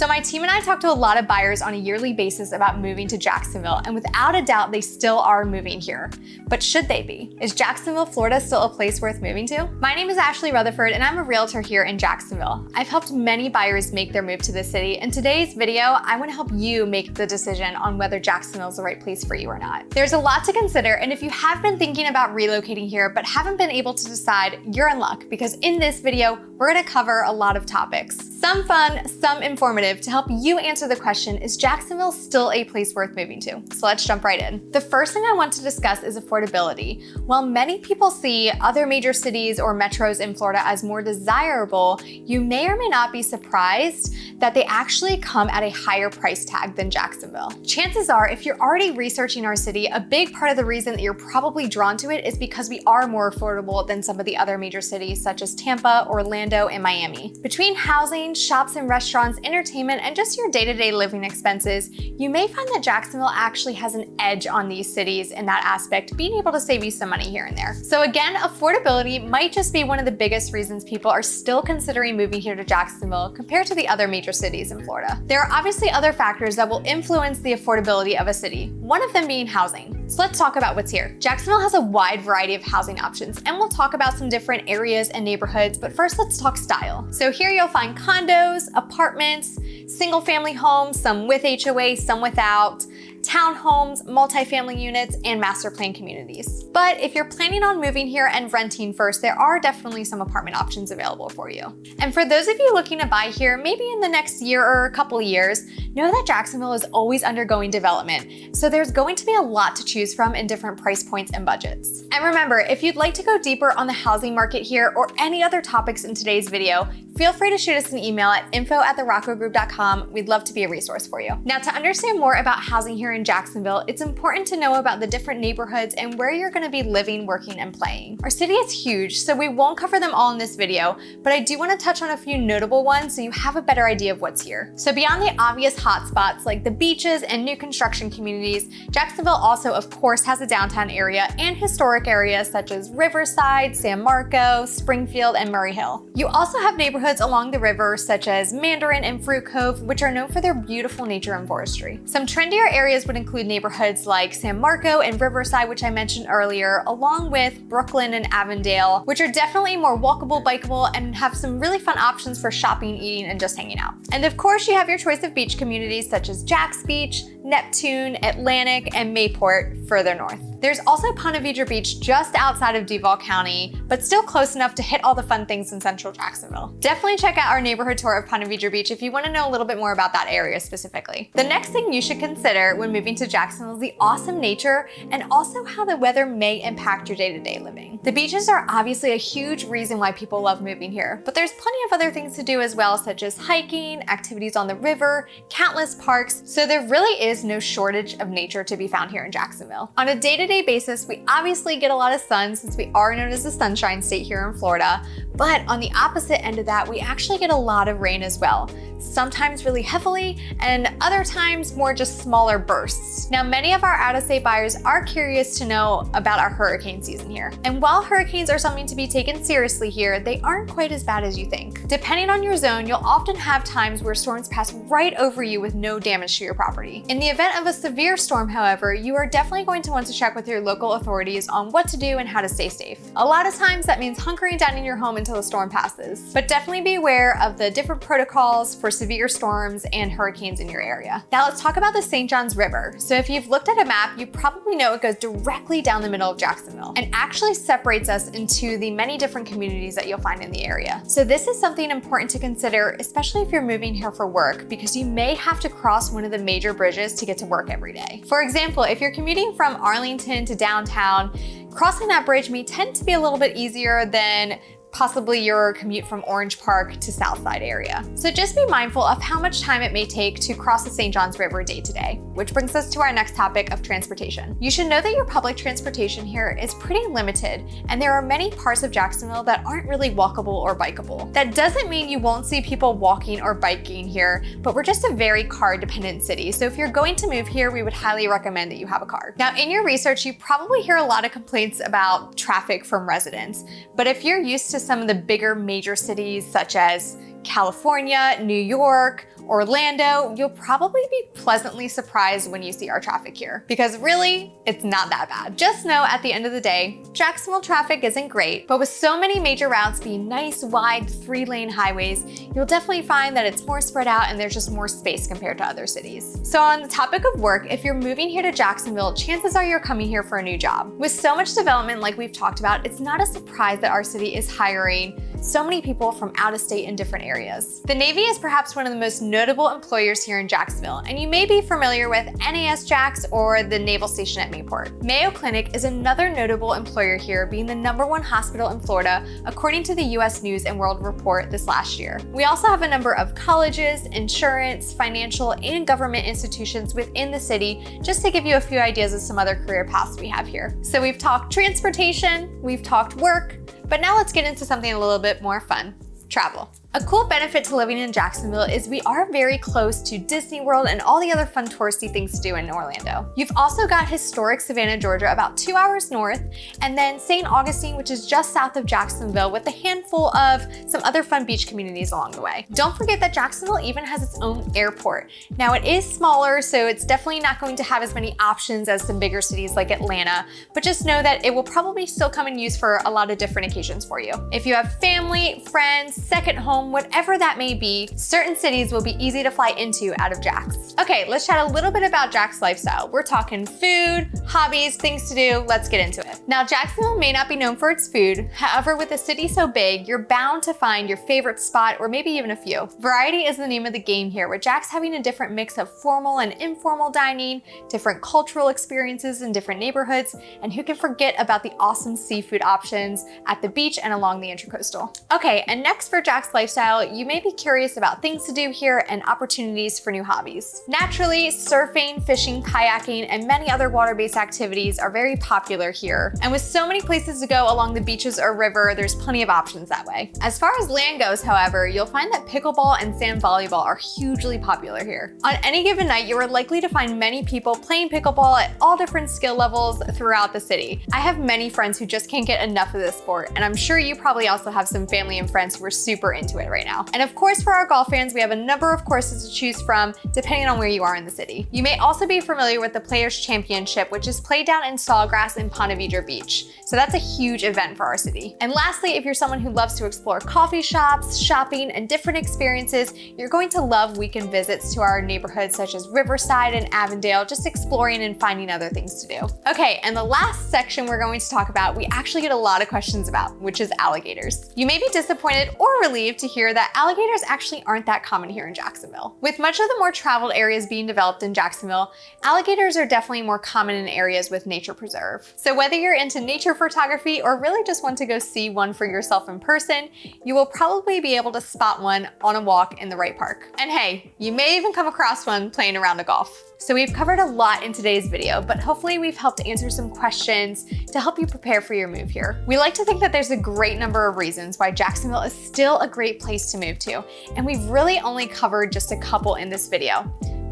So my team and I talk to a lot of buyers on a yearly basis about moving to Jacksonville, and without a doubt, they still are moving here. But should they be? Is Jacksonville, Florida still a place worth moving to? My name is Ashley Rutherford, and I'm a realtor here in Jacksonville. I've helped many buyers make their move to the city. In today's video, I want to help you make the decision on whether Jacksonville is the right place for you or not. There's a lot to consider, and if you have been thinking about relocating here but haven't been able to decide, you're in luck, because in this video, we're going to cover a lot of topics. Some fun, some informative to help you answer the question, is Jacksonville still a place worth moving to? So let's jump right in. The first thing I want to discuss is affordability. While many people see other major cities or metros in Florida as more desirable, you may or may not be surprised that they actually come at a higher price tag than Jacksonville. Chances are, if you're already researching our city, a big part of the reason that you're probably drawn to it is because we are more affordable than some of the other major cities such as Tampa, Orlando, and Miami. Between housing, shops and restaurants, entertainment, and just your day-to-day living expenses, you may find that Jacksonville actually has an edge on these cities in that aspect, being able to save you some money here and there. So again, affordability might just be one of the biggest reasons people are still considering moving here to Jacksonville compared to the other major cities in Florida. There are obviously other factors that will influence the affordability of a city, one of them being housing. So let's talk about what's here. Jacksonville has a wide variety of housing options, and we'll talk about some different areas and neighborhoods, but first let's talk style. So here you'll find condos, apartments, single family homes, some with HOA, some without, townhomes, multifamily units, and master plan communities. But if you're planning on moving here and renting first, there are definitely some apartment options available for you. And for those of you looking to buy here, maybe in the next year or a couple of years, know that Jacksonville is always undergoing development. So there's going to be a lot to choose from in different price points and budgets. And remember, if you'd like to go deeper on the housing market here or any other topics in today's video, feel free to shoot us an email at info@therockogroup.com. We'd love to be a resource for you. Now, to understand more about housing here in Jacksonville, it's important to know about the different neighborhoods and where you're going to be living, working, and playing. Our city is huge, so we won't cover them all in this video, but I do want to touch on a few notable ones so you have a better idea of what's here. So beyond the obvious hotspots like the beaches and new construction communities, Jacksonville also, of course, has a downtown area and historic areas such as Riverside, San Marco, Springfield, and Murray Hill. You also have neighborhoods along the river such as Mandarin and Fruit Cove, which are known for their beautiful nature and forestry. Some trendier areas would include neighborhoods like San Marco and Riverside, which I mentioned earlier, along with Brooklyn and Avondale, which are definitely more walkable, bikeable, and have some really fun options for shopping, eating, and just hanging out. And of course, you have your choice of beach communities such as Jax Beach, Neptune, Atlantic, and Mayport further north. There's also Ponte Vedra Beach just outside of Duval County, but still close enough to hit all the fun things in central Jacksonville. Definitely check out our neighborhood tour of Ponte Vedra Beach if you want to know a little bit more about that area specifically. The next thing you should consider when moving to Jacksonville is the awesome nature and also how the weather may impact your day-to-day living. The beaches are obviously a huge reason why people love moving here, but there's plenty of other things to do as well, such as hiking, activities on the river, countless parks, so there really is no shortage of nature to be found here in Jacksonville. On a day-to-day basis, we obviously get a lot of sun since we are known as the Sunshine State here in Florida, but on the opposite end of that, we actually get a lot of rain as well. Sometimes really heavily, and other times more just smaller bursts. Now, many of our out-of-state buyers are curious to know about our hurricane season here. And while hurricanes are something to be taken seriously here, they aren't quite as bad as you think. Depending on your zone, you'll often have times where storms pass right over you with no damage to your property. In the event of a severe storm, however, you are definitely going to want to check with your local authorities on what to do and how to stay safe. A lot of times that means hunkering down in your home until the storm passes, but definitely be aware of the different protocols for severe storms and hurricanes in your area. Now let's talk about the St. Johns River. So if you've looked at a map, you probably know it goes directly down the middle of Jacksonville and actually separates us into the many different communities that you'll find in the area. So this is something important to consider, especially if you're moving here for work, because you may have to cross one of the major bridges to get to work every day. For example, if you're commuting from Arlington to downtown, crossing that bridge may tend to be a little bit easier than possibly your commute from Orange Park to Southside area. So just be mindful of how much time it may take to cross the St. Johns River day to day, which brings us to our next topic of transportation. You should know that your public transportation here is pretty limited, and there are many parts of Jacksonville that aren't really walkable or bikeable. That doesn't mean you won't see people walking or biking here, but we're just a very car-dependent city. So if you're going to move here, we would highly recommend that you have a car. Now, in your research, you probably hear a lot of complaints about traffic from residents, but if you're used to some of the bigger major cities such as California, New York, Orlando, you'll probably be pleasantly surprised when you see our traffic here, because really, it's not that bad. Just know at the end of the day, Jacksonville traffic isn't great, but with so many major routes being nice, wide, 3-lane highways, you'll definitely find that it's more spread out and there's just more space compared to other cities. So on the topic of work, if you're moving here to Jacksonville, chances are you're coming here for a new job. With so much development like we've talked about, it's not a surprise that our city is hiring so many people from out of state in different areas. The Navy is perhaps one of the most notable employers here in Jacksonville, and you may be familiar with NAS Jax or the Naval Station at Mayport. Mayo Clinic is another notable employer here, being the #1 hospital in Florida, according to the US News and World Report this last year. We also have a number of colleges, insurance, financial, and government institutions within the city, just to give you a few ideas of some other career paths we have here. So we've talked transportation, we've talked work, but now let's get into something a little bit more fun: travel. A cool benefit to living in Jacksonville is we are very close to Disney World and all the other fun touristy things to do in Orlando. You've also got historic Savannah, Georgia, about 2 hours north, and then St. Augustine, which is just south of Jacksonville, with a handful of some other fun beach communities along the way. Don't forget that Jacksonville even has its own airport. Now it is smaller, so it's definitely not going to have as many options as some bigger cities like Atlanta, but just know that it will probably still come in use for a lot of different occasions for you. If you have family, friends, second home, whatever that may be, certain cities will be easy to fly into out of Jax. Okay, let's chat a little bit about Jax lifestyle. We're talking food, hobbies, things to do. Let's get into it. Now, Jacksonville may not be known for its food. However, with a city so big, you're bound to find your favorite spot or maybe even a few. Variety is the name of the game here, with Jax having a different mix of formal and informal dining, different cultural experiences in different neighborhoods, and who can forget about the awesome seafood options at the beach and along the Intracoastal. Okay, and next for Jax lifestyle, you may be curious about things to do here and opportunities for new hobbies. Naturally, surfing, fishing, kayaking, and many other water-based activities are very popular here. And with so many places to go along the beaches or river, there's plenty of options that way. As far as land goes, however, you'll find that pickleball and sand volleyball are hugely popular here. On any given night, you are likely to find many people playing pickleball at all different skill levels throughout the city. I have many friends who just can't get enough of this sport, and I'm sure you probably also have some family and friends who are super into it right now. And of course, for our golf fans, we have a number of courses to choose from depending on where you are in the city. You may also be familiar with the Players Championship, which is played down in Sawgrass in Ponte Vedra Beach. So that's a huge event for our city. And lastly, if you're someone who loves to explore coffee shops, shopping, and different experiences, you're going to love weekend visits to our neighborhoods such as Riverside and Avondale, just exploring and finding other things to do. Okay, and the last section we're going to talk about, we actually get a lot of questions about, which is alligators. You may be disappointed or relieved to hear that alligators actually aren't that common here in Jacksonville. With much of the more traveled areas being developed in Jacksonville, alligators are definitely more common in areas with nature preserve. So whether you're into nature photography or really just want to go see one for yourself in person, you will probably be able to spot one on a walk in the right park. And hey, you may even come across one playing around a golf. So we've covered a lot in today's video, but hopefully we've helped answer some questions to help you prepare for your move here. We like to think that there's a great number of reasons why Jacksonville is still a great place to move to, and we've really only covered just a couple in this video.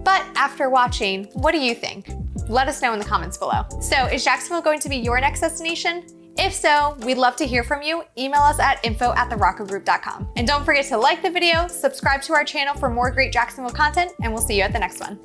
But after watching, what do you think? Let us know in the comments below. So is Jacksonville going to be your next destination? If so, we'd love to hear from you. Email us at info@therockagroup.com. And don't forget to like the video, subscribe to our channel for more great Jacksonville content, and we'll see you at the next one.